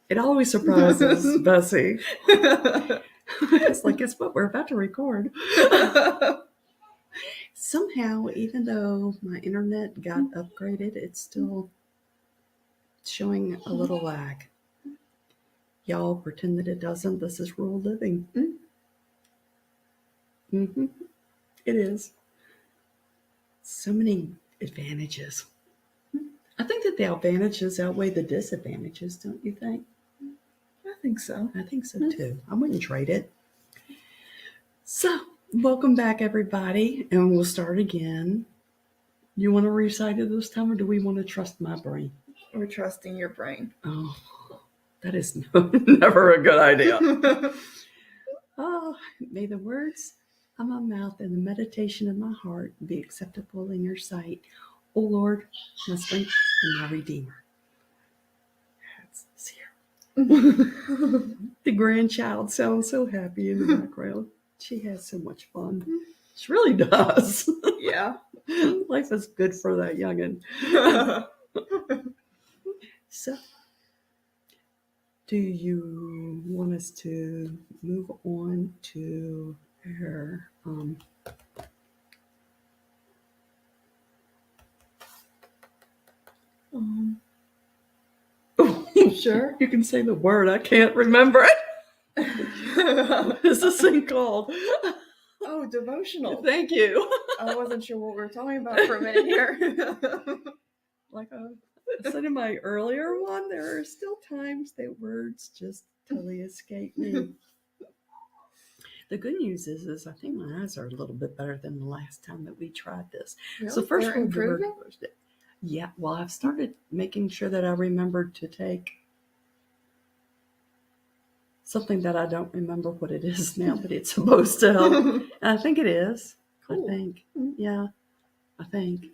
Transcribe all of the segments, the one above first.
It always surprises Bessie. It's like, guess what? We're about to record. Somehow, even though my internet got upgraded, it's still showing a little lag. Y'all pretend that it doesn't. This is rural living. Mm-hmm. It is. So many advantages. I think that the advantages outweigh the disadvantages, don't you think? I think so. I think so too. I wouldn't trade it. So, welcome back, everybody, and we'll start again. You want to recite it this time, or do we want to trust my brain? We're trusting your brain. Oh, that is never a good idea. Oh, may the words of my mouth and the meditation of my heart be acceptable in your sight, O Lord, my strength and my Redeemer. That's here. The grandchild sounds so happy in the background. She has so much fun. She really does. Yeah. Life is good for that youngin'. So, do you want us to move on to our Sure. You can say the word. I can't remember it. What is this thing called? Oh, devotional. Thank you. I wasn't sure what we were talking about for a minute here. Like I said in my earlier one, there are still times that words just totally escape me. The good news is I think my eyes are a little bit better than the last time that we tried this. Really? So first They're improving? Yeah, well, I've started making sure that I remembered to take something that I don't remember what it is now, but it's supposed to help. And I think it is. Cool. I think. Yeah, I think.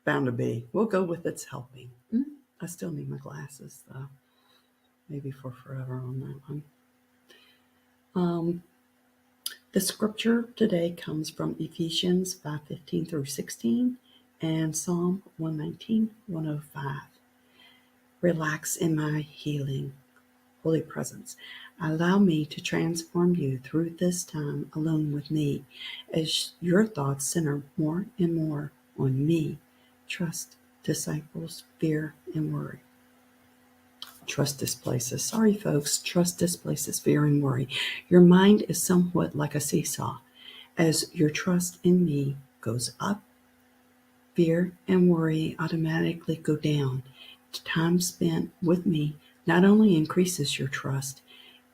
Bound to be. We'll go with it's helping. I still need my glasses, though. Maybe for forever on that one. The scripture today comes from Ephesians 5:15 through 16 and Psalm 119, 105. Relax in my healing, holy presence. Allow me to transform you through this time alone with me as your thoughts center more and more on me. Trust disciples, fear, and worry. Trust displaces. Sorry, folks. Trust displaces fear and worry. Your mind is somewhat like a seesaw. As your trust in me goes up, fear and worry automatically go down. Time spent with me not only increases your trust,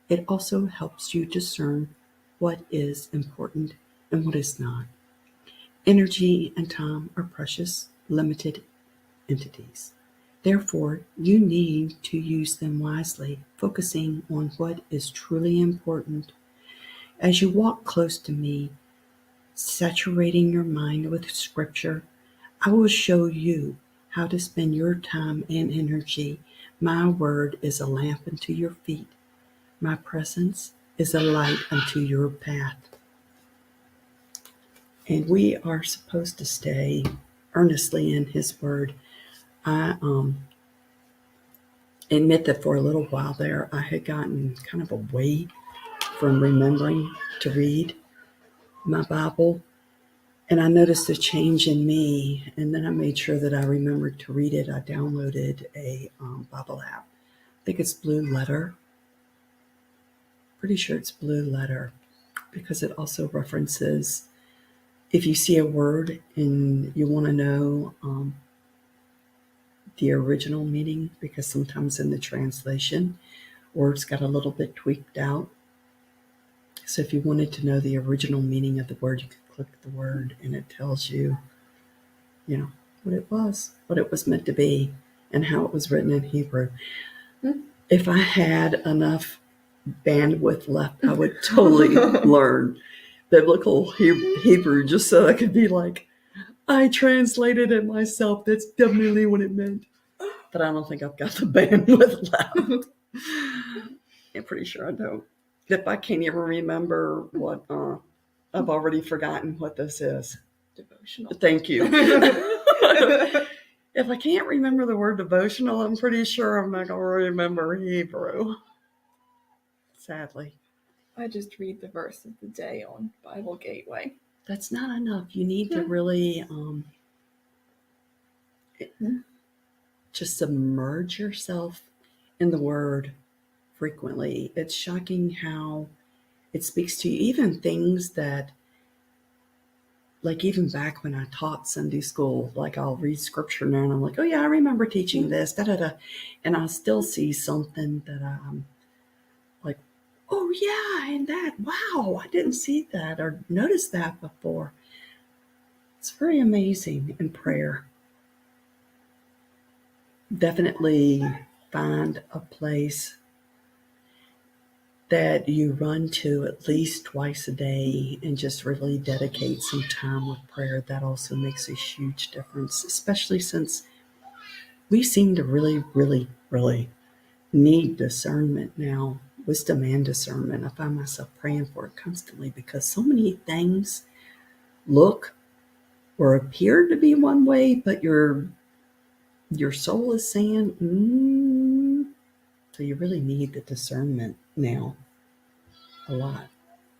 it also helps you discern what is important and what is not. Energy and time are precious, limited entities. Therefore, you need to use them wisely, focusing on what is truly important. As you walk close to me, saturating your mind with Scripture, I will show you how to spend your time and energy. My word is a lamp unto your feet. My presence is a light unto your path. And we are supposed to stay earnestly in His word. I admit that for a little while there, I had gotten kind of away from remembering to read my Bible. And I noticed a change in me, and then I made sure that I remembered to read it. I downloaded a Bible app. I think it's Blue Letter. Pretty sure it's Blue Letter because it also references if you see a word and you want to know the original meaning, because sometimes in the translation, words got a little bit tweaked out. So if you wanted to know the original meaning of the word, you could click the word and it tells you, what it was meant to be, and how it was written in Hebrew. If I had enough bandwidth left, I would totally learn biblical Hebrew just so I could be like, I translated it myself. That's definitely what it meant. But I don't think I've got the bandwidth left. I'm pretty sure I don't. If I can't even remember what, I've already forgotten what this is. Devotional. Thank you. If I can't remember the word devotional, I'm pretty sure I'm not going to remember Hebrew. Sadly. I just read the verse of the day on Bible Gateway. That's not enough. You need to really just submerge yourself in the Word frequently. It's shocking how it speaks to you. Even things that, like even back when I taught Sunday school, like I'll read scripture now and I'm like, oh yeah, I remember teaching this, da-da-da. And I'll still see something that I'm like, oh yeah, and that, wow, I didn't see that or notice that before. It's very amazing in prayer. Definitely find a place that you run to at least twice a day and just really dedicate some time with prayer. That also makes a huge difference, especially since we seem to really, really, really need discernment now, wisdom and discernment. I find myself praying for it constantly because so many things look or appear to be one way, but your soul is saying, So you really need the discernment now a lot.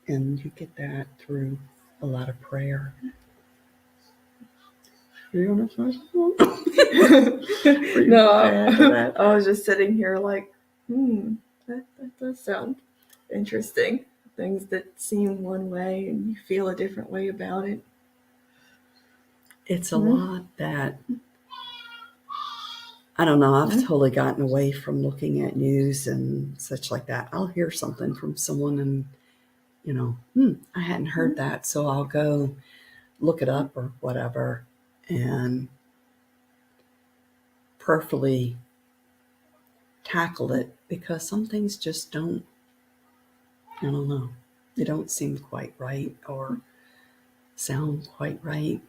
And you get that through a lot of prayer. Are you on No, I was just sitting here like, that does sound interesting. Things that seem one way and you feel a different way about it. It's a lot that, I don't know, I've totally gotten away from looking at news and such like that. I'll hear something from someone and, I hadn't heard that, so I'll go look it up or whatever and prayerfully tackle it, because some things just don't, I don't know, they don't seem quite right or sound quite right,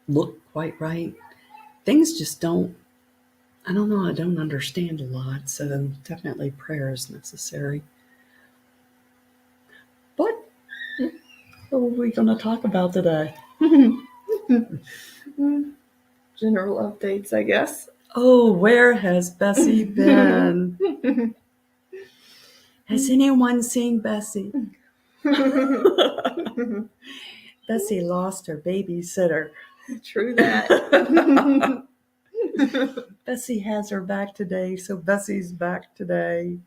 look quite right. Things just don't, I don't know, I don't understand a lot, so definitely prayer is necessary. But what are we going to talk about today? General updates, I guess. Oh, where has Bessie been? Has anyone seen Bessie? Bessie lost her babysitter. True that. Bessie has her back today, so Bessie's back today.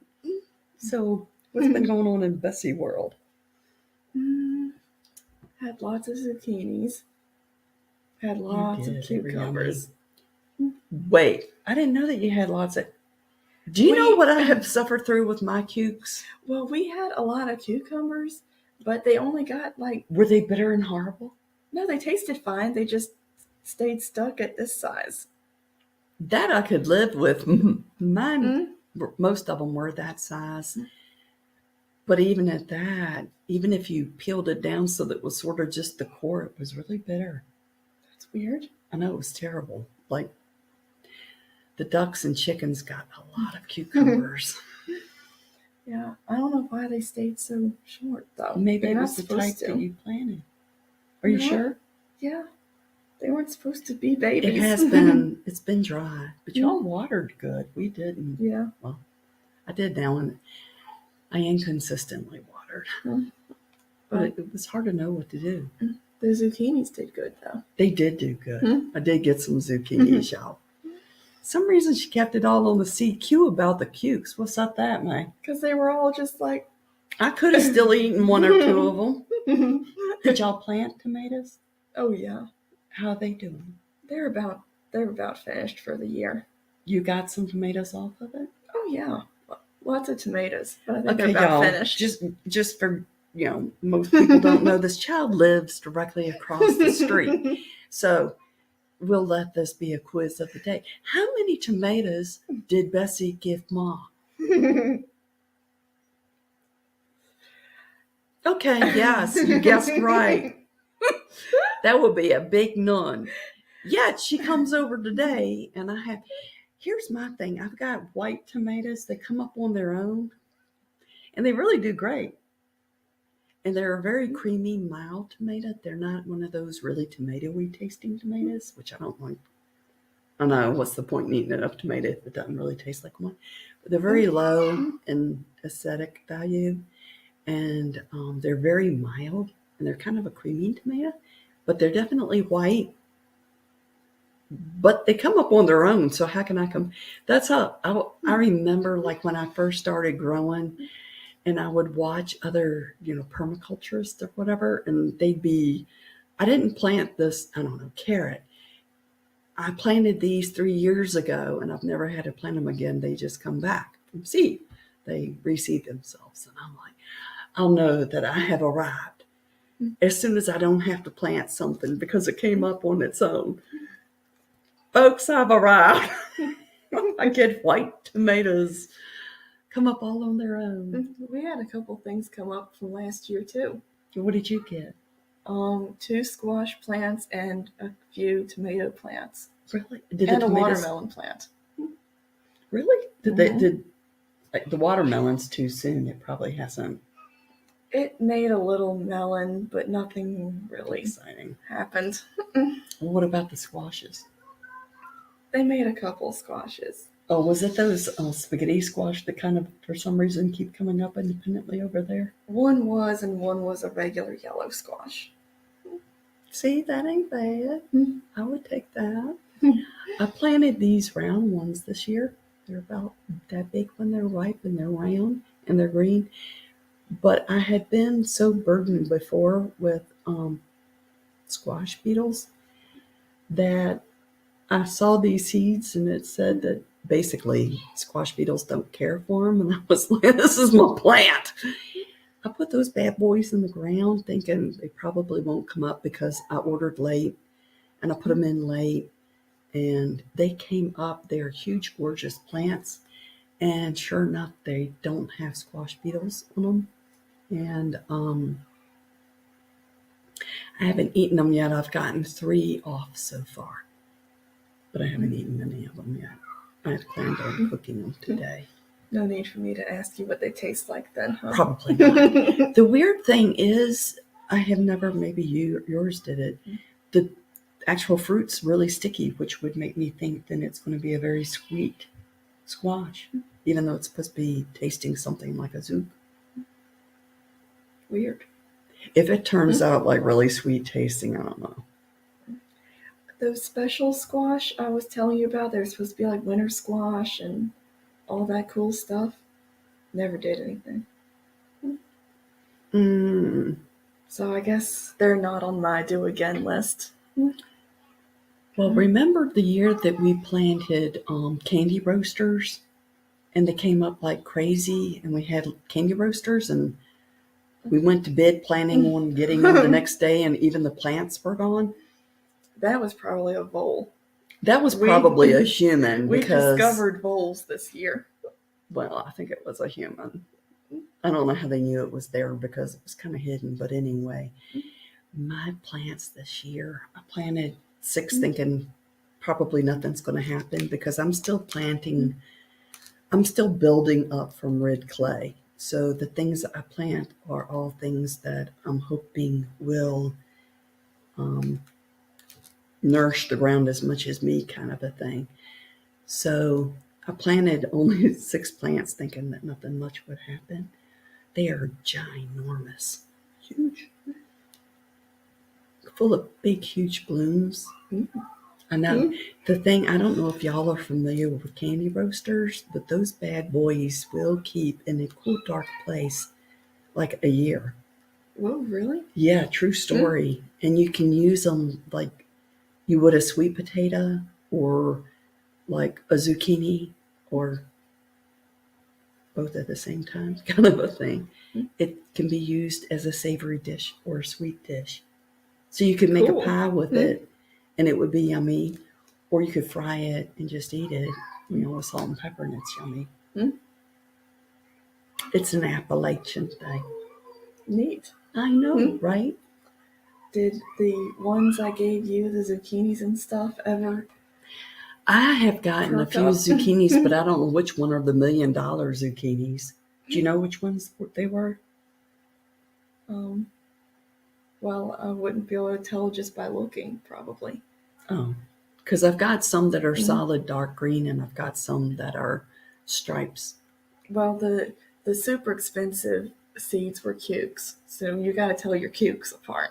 So what's been going on in Bessie world? Had lots of zucchinis. Had lots of cucumbers. Wait, I didn't know that you had lots of... Do you know what I have suffered through with my cukes? Well, we had a lot of cucumbers, but they only got like... Were they bitter and horrible? No, they tasted fine. They just stayed stuck at this size. That I could live with. Mine, most of them were that size. But even at that, even if you peeled it down so that it was sort of just the core, it was really bitter. That's weird. I know, it was terrible. Like, the ducks and chickens got a lot of cucumbers. Yeah, I don't know why they stayed so short, though. Maybe it was the type that you planted. Are you sure? Yeah. They weren't supposed to be babies. It has been. It's been dry. But y'all watered good. We didn't. Yeah. Well, I did now, and I inconsistently watered. But it was hard to know what to do. The zucchinis did good, though. They did do good. I did get some zucchinis, y'all. Some reason she kept it all on the CQ about the cukes. What's up that, May? Because they were all just like... I could have still eaten one or two of them. Did y'all plant tomatoes? Oh, yeah. How are they doing? They're about finished for the year. You got some tomatoes off of it? Oh, yeah. Lots of tomatoes. But I think they're about finished. Just for, most people don't know, this child lives directly across the street. So we'll let this be a quiz of the day. How many tomatoes did Bessie give Mom? Okay, yes, you guessed right. That would be a big none. Yet she comes over today, and here's my thing. I've got white tomatoes. They come up on their own, and they really do great. And they're a very creamy, mild tomato. They're not one of those really tomatoey tasting tomatoes, which I don't like. I know, what's the point in eating a tomato if it doesn't really taste like one? But they're very low in aesthetic value, and they're very mild, and they're kind of a creamy tomato, but they're definitely white. But they come up on their own, so how can I come? That's how I remember, like when I first started growing, and I would watch other, permaculturists or whatever, and I didn't plant this, I don't know, carrot. I planted these 3 years ago, and I've never had to plant them again. They just come back from seed. They reseed themselves. And I'm like, I'll know that I have arrived as soon as I don't have to plant something because it came up on its own. Folks, I've arrived. I get white tomatoes come up all on their own. We had a couple things come up from last year too. What did you get? 2 squash plants and a few tomato plants. Really? And a watermelon plant. Really? Did the watermelon's too soon? It probably hasn't. It made a little melon, but nothing really exciting happened. Well, what about the squashes? They made a couple squashes. Oh, was it those spaghetti squash that kind of, for some reason, keep coming up independently over there? One was, and one was a regular yellow squash. See, that ain't bad. I would take that. I planted these round ones this year. They're about that big when they're ripe, and they're round and they're green. But I had been so burdened before with squash beetles that I saw these seeds, and it said that basically squash beetles don't care for them. And I was like, this is my plant. I put those bad boys in the ground thinking they probably won't come up because I ordered late, and I put them in late, and they came up. They're huge, gorgeous plants. And sure enough, they don't have squash beetles on them. And I haven't eaten them yet. I've gotten 3 off so far, but I haven't eaten any of them yet. I had planned on cooking them today. No need for me to ask you what they taste like then, huh? Probably not. The weird thing is, I have never, maybe yours did it, the actual fruit's really sticky, which would make me think then it's going to be a very sweet squash, even though it's supposed to be tasting something like a zook. Weird. If it turns out like really sweet tasting, I don't know. Those special squash I was telling you about, they're supposed to be like winter squash and all that cool stuff. Never did anything. So I guess they're not on my do again list. Well, remember the year that we planted candy roasters, and they came up like crazy, and we had candy roasters, and we went to bed planning on getting them the next day, and even the plants were gone? That was probably a vole. That was probably a human. We discovered voles this year. Well, I think it was a human. I don't know how they knew it was there because it was kind of hidden. But anyway, my plants this year, I planted 6 thinking probably nothing's going to happen because I'm still planting. I'm still building up from red clay. So the things that I plant are all things that I'm hoping will nourish the ground as much as me, kind of a thing. So I planted only 6 plants thinking that nothing much would happen. They are ginormous, huge, full of big, huge blooms. I know. The thing, I don't know if y'all are familiar with candy roasters, but those bad boys will keep in a cool, dark place like a year. Whoa, really? Yeah, true story. And you can use them like you would a sweet potato or like a zucchini or both at the same time, kind of a thing. It can be used as a savory dish or a sweet dish. So you could make a pie with it, and it would be yummy. Or you could fry it and just eat it, with salt and pepper, and it's yummy. It's an Appalachian thing. Neat. I know, right? Did the ones I gave you, the zucchinis and stuff, ever? I have gotten a few zucchinis, but I don't know which one are the $1 million zucchinis. Do you know which ones they were? Well, I wouldn't be able to tell just by looking, probably. Oh, Because I've got some that are solid dark green, and I've got some that are stripes. Well, the super expensive seeds were cukes, so you got to tell your cukes apart.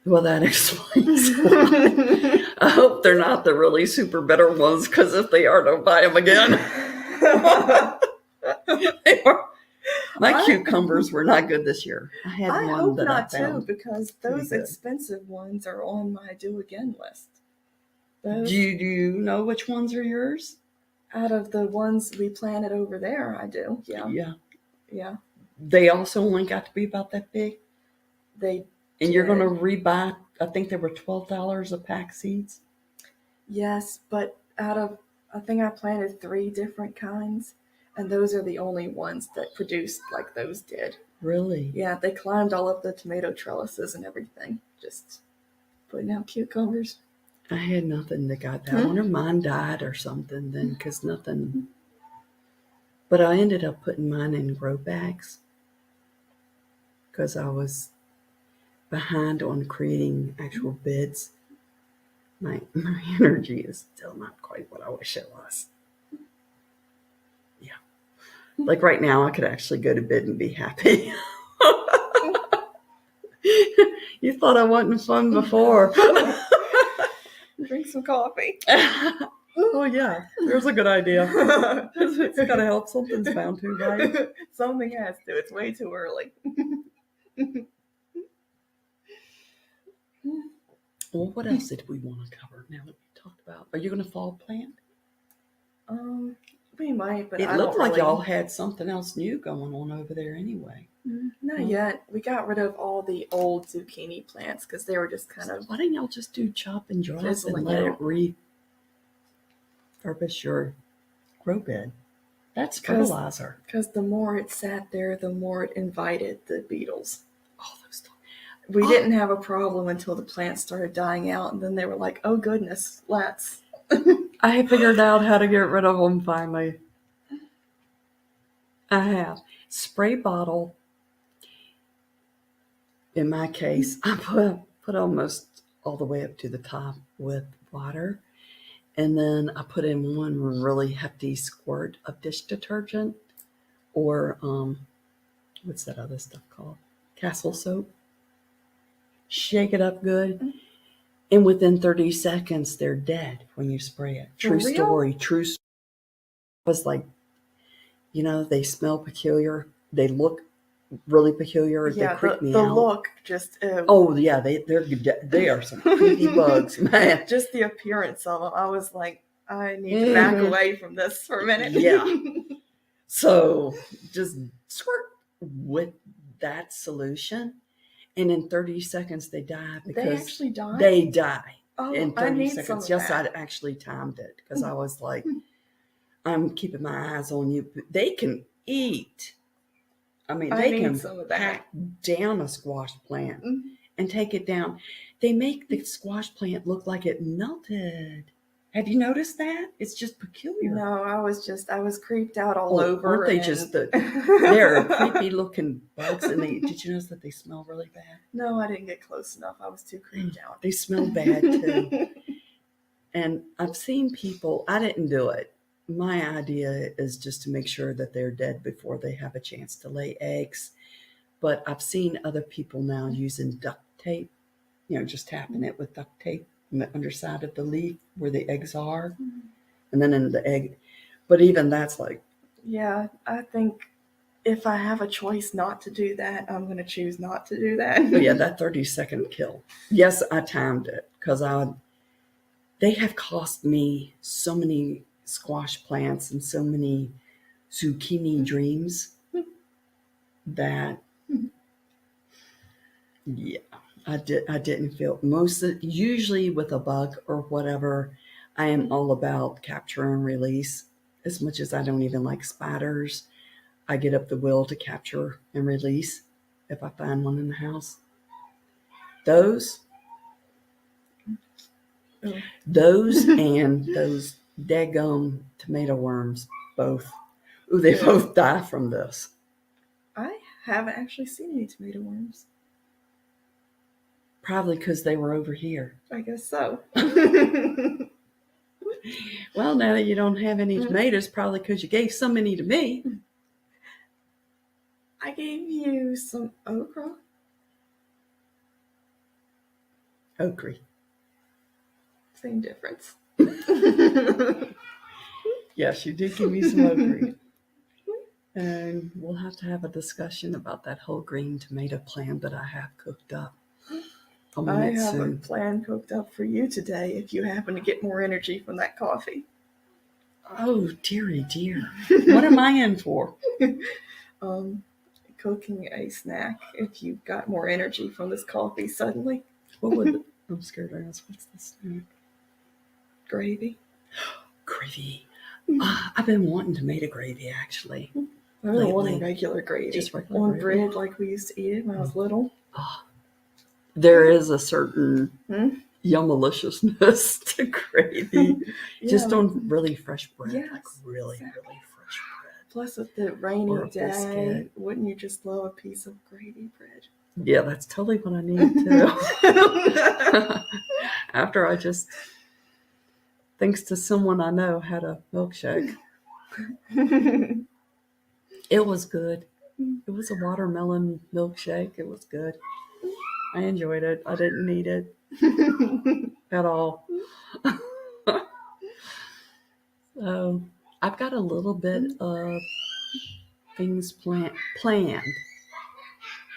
Well, that explains why. I hope they're not the really super bitter ones, because if they are, don't buy them again. My cucumbers were not good this year. I had I one hope that not I found. too, because those expensive ones are on my do again list. Do you know which ones are yours? Out of the ones we planted over there, I do. Yeah. They also only got to be about that big. And you're going to rebuy. I think they were $12 a pack seeds. Yes, but I think I planted 3 different kinds, and those are the only ones that produced like those did. Really? Yeah, they climbed all up the tomato trellises and everything, just putting out cucumbers. I had nothing that got that. I wonder if mine died or something then, because nothing. But I ended up putting mine in grow bags because I was behind on creating actual beds. My energy is still not quite what I wish it was. Yeah. Like right now, I could actually go to bed and be happy. You thought I wasn't fun before. Drink some coffee. Oh, yeah. There's a good idea. It's got to help. Something's bound to, right? Something has to. It's way too early. Well, what else did we want to cover now that we talked about? Are you going to fall plant? We might, but it looked like y'all had something else new going on over there anyway. Not yet. We got rid of all the old zucchini plants because they were just kind of. Why didn't y'all just do chop and drop and let it repurpose your grow bed? That's fertilizer. Because the more it sat there, the more it invited the beetles. Oh, those. We didn't have a problem until the plants started dying out, and then they were like, "Oh goodness, let's." I figured out how to get rid of them finally. I have spray bottle. In my case, I put almost all the way up to the top with water, and then I put in one really hefty squirt of dish detergent, or what's that other stuff called? Castle soap. Shake it up good, and within 30 seconds, they're dead when you spray it. True story. True story. It was like, they smell peculiar. They look really peculiar. Yeah, they creep me the out. look just. Oh yeah, they are some creepy bugs, man. Just the appearance of them, I was like, I need to back away from this for a minute. Yeah. So just squirt with that solution, and in 30 seconds they die. Because they actually die. They die. Oh, in 30 I need seconds. Some of yes, that. I actually timed it because I was like, I'm keeping my eyes on you. They can eat. I mean, they can pack down a squash plant and take it down. They make the squash plant look like it melted. Have you noticed that? It's just peculiar. No, I was creeped out all over. Aren't they just they're creepy looking bugs, and did you notice that they smell really bad? No, I didn't get close enough. I was too creeped out. They smell bad too. And I've seen people, I didn't do it. My idea is just to make sure that they're dead before they have a chance to lay eggs. But I've seen other people now using duct tape, just tapping it with duct tape on the underside of the leaf where the eggs are. And then in the egg. But even that's like. Yeah, I think if I have a choice not to do that, I'm going to choose not to do that. But yeah, that 30-second kill. Yes, I timed it because they have cost me so many squash plants and so many zucchini dreams that I didn't feel usually with a bug or whatever. I am all about capture and release. As much as I don't even like spiders, I get up the will to capture and release if I find one in the house. Those and those daggum tomato worms, both. Ooh, they both die from this. I haven't actually seen any tomato worms. Probably because they were over here. I guess so. Well, now that you don't have any tomatoes, probably because you gave so many to me. I gave you some okra. Okra. Same difference. Yes, you did give me some okra. And we'll have to have a discussion about that whole green tomato plan that I have cooked up. I have a plan cooked up for you today if you happen to get more energy from that coffee. Oh, dearie dear. What am I in for? Cooking a snack if you got more energy from this coffee suddenly. What would I'm scared to ask. What's this snack? Gravy. Gravy. I've been wanting tomato gravy, actually. I've been wanting regular gravy. Just regular on gravy. bread like we used to eat it when I was little. Oh, there is a certain yummaliciousness to gravy. Just on really fresh bread. Yes, like really fresh bread. Plus with the rainy day, biscuit. wouldn't you just love a piece of gravy bread? Yeah, that's totally what I need too. After I just, thanks to someone I know, had a milkshake. It was good. It was a watermelon milkshake. It was good. I enjoyed it. I didn't need it at all. So I've got a little bit of things planned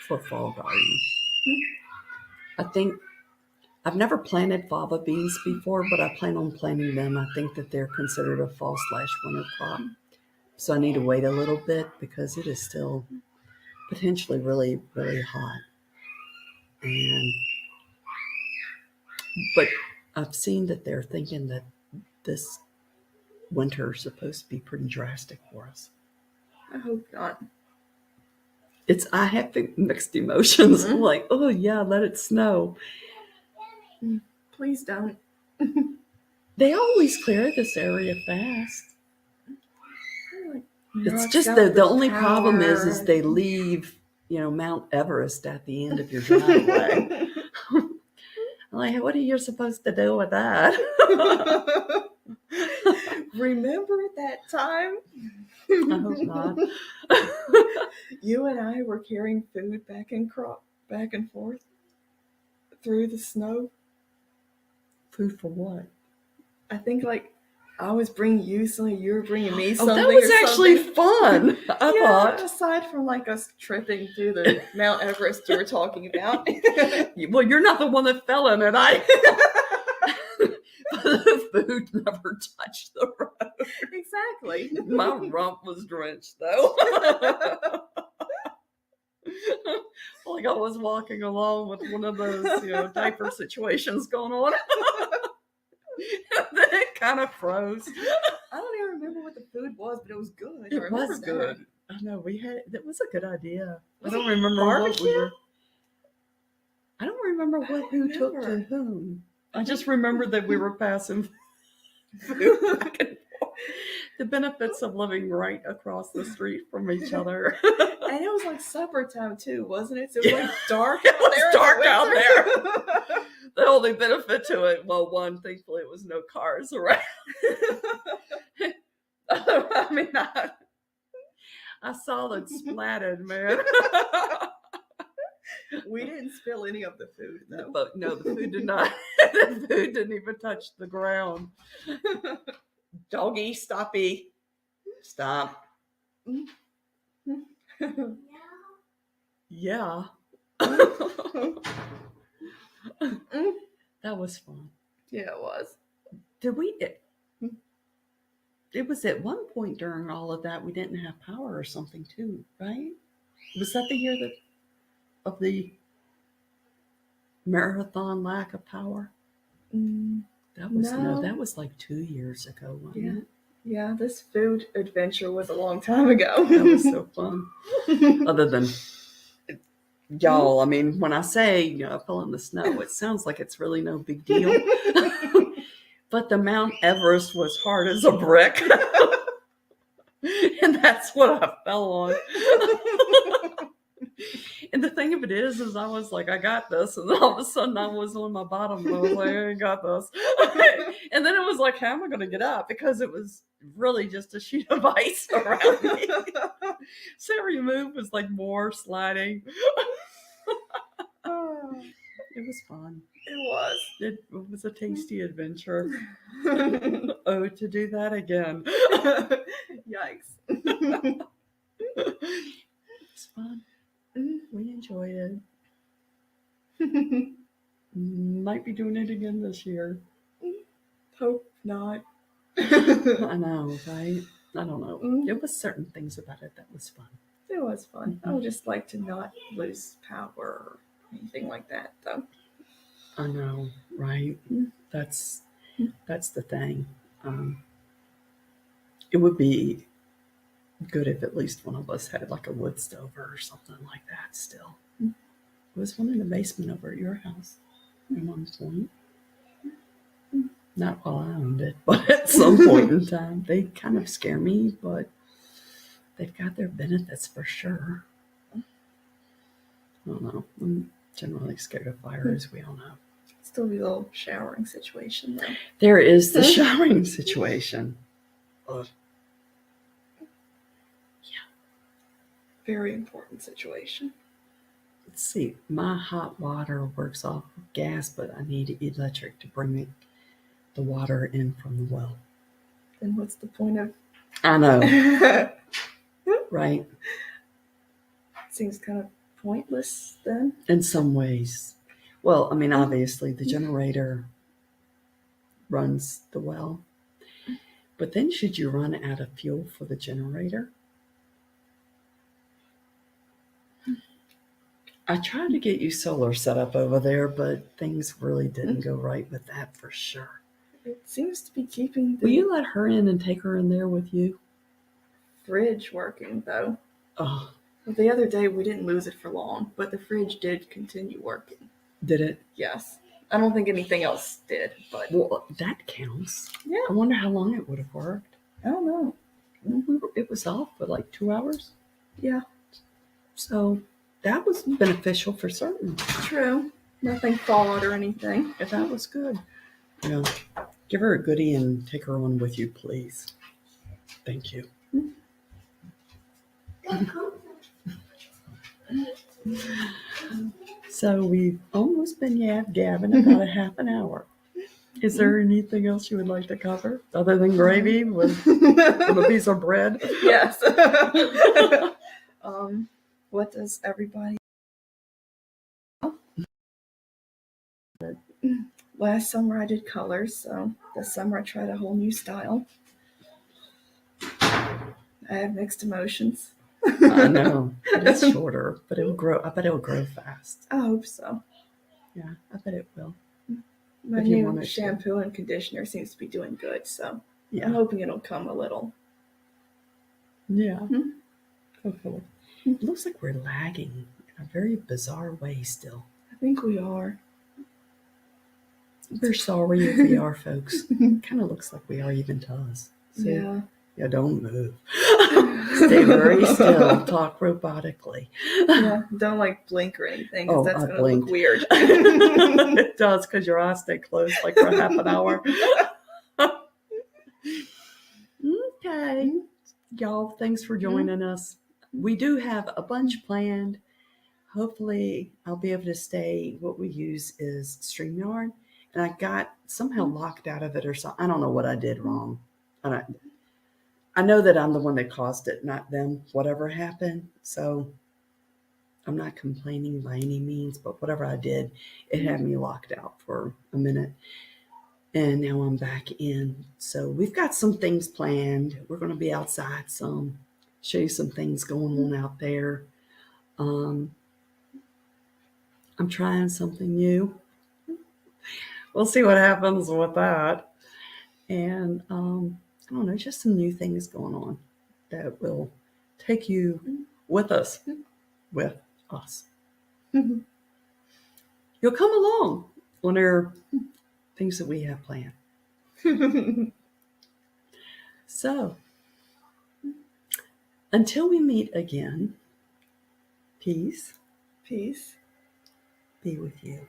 for fall garden. I think I've never planted fava beans before, but I plan on planting them. I think that they're considered a fall/winter crop. So I need to wait a little bit because it is still potentially really, really hot. But I've seen that they're thinking that this winter is supposed to be pretty drastic for us. I hope not. I have mixed emotions. I'm like, oh yeah, let it snow. Please don't. They always clear this area fast. It's just the the only problem is they leave, Mount Everest at the end of your driveway. I'm like, what are you supposed to do with that? Remember that time? I hope not. You and I were carrying food back and forth through the snow. Food for what? I think I was bringing you something, you were bringing me something. That was actually fun. I thought. Aside from us tripping through the Mount Everest you were talking about. Well, you're not the one that fell in it. The food never touched the road. Exactly. My rump was drenched, though. Like I was walking along with one of those, diaper situations going on. Then it kind of froze. I don't even remember what the food was, but it was good. It was good. I know that was a good idea. I don't remember barbecue? I don't remember who took to whom. I just remember that we were passing food back and forth. The benefits of living right across the street from each other. And it was supper time too, wasn't it? So it was dark it was dark out there. The only benefit to it, well, one, thankfully it was no cars around. I mean, I saw that splattered, man. We didn't spill any of the food, though. But no, the food did not. The food didn't even touch the ground. Doggy, stoppy. Stop. Yeah. That was fun. Yeah, it was. Did we? It was at one point during all of that we didn't have power or something too, right? Was that the year of the marathon lack of power? That was that was 2 years ago, wasn't it? Yeah, this food adventure was a long time ago. That was so fun. Other than y'all, I mean, when I say I fell in the snow, it sounds like it's really no big deal. But the Mount Everest was hard as a brick. And that's what I fell on. And the thing of it is I was like, I got this. And then all of a sudden I was on my bottom and I was like, I got this. And then it was like, how am I going to get up? Because it was really just a sheet of ice around me. So every move was like more sliding. It was fun. It was. It was a tasty adventure. Oh, to do that again. Yikes. It's fun. We enjoyed it. Might be doing it again this year. Hope not. I know, right? I don't know. There was certain things about it that was fun. It was fun. I would just like to not lose power or anything like that, though. I know, right? That's the thing. It would be good if at least one of us had like a wood stove or something like that still. There was one in the basement over at your house at one point. Not while I owned it, but at some point in time. They kind of scare me, but they've got their benefits for sure. I don't know. I'm generally scared of fire, as we all know. Still be a little showering situation, though. There is the showering situation. Ugh. Very important situation. Let's see. My hot water works off of gas, but I need electric to bring the water in from the well. Then what's the point of... I know. Right? Seems kind of pointless then. In some ways. Well, I mean, obviously the generator runs the well. But then should you run out of fuel for the generator? I tried to get you solar set up over there, but things really didn't go right with that for sure. It seems to be keeping the Will you let her in and take her in there with you? fridge working, though. Oh, Well, the other day we didn't lose it for long, but the fridge did continue working. did it? Yes. I don't think anything else did, but Well, that counts. yeah, I wonder how long it would have worked. I don't know. It was off for like 2 hours. Yeah, So that was beneficial for certain. true. Nothing thawed or anything. If that was good. Yeah. Give her a goodie and take her on with you, please. Thank you. So we've almost been gabbing about a half an hour. Is there anything else you would like to cover other than gravy with a piece of bread? Yes. What does everybody... Last summer I did colors, so this summer I tried a whole new style. I have mixed emotions. I know. It's shorter, but it will grow. I bet it will grow fast. I hope so. Yeah, I bet it will. My If you new want it to. shampoo and conditioner seems to be doing good, so Yeah. I'm hoping it'll come a little. Yeah. Hopefully. It looks like we're lagging in a very bizarre way still. I think we are. We're sorry if we are, folks. Kind of looks like we are even to us. So, yeah, don't move. Stay very still. Talk robotically. Yeah, don't like blink or anything, because that's going to look weird. It does, because your eyes stay closed like for half an hour. Okay. Y'all, thanks for joining us. We do have a bunch planned. Hopefully, I'll be able to stay. What we use is StreamYard. And I got somehow locked out of it or something. I don't know what I did wrong. I know that I'm the one that caused it, not them, whatever happened. So I'm not complaining by any means, but whatever I did, it had me locked out for a minute. And now I'm back in. So we've got some things planned. We're going to be outside some, show you some things going on out there. I'm trying something new. We'll see what happens with that. And I don't know, just some new things going on that will take you with us. With us. You'll come along when there are things that we have planned. So, until we meet again, peace peace be with you.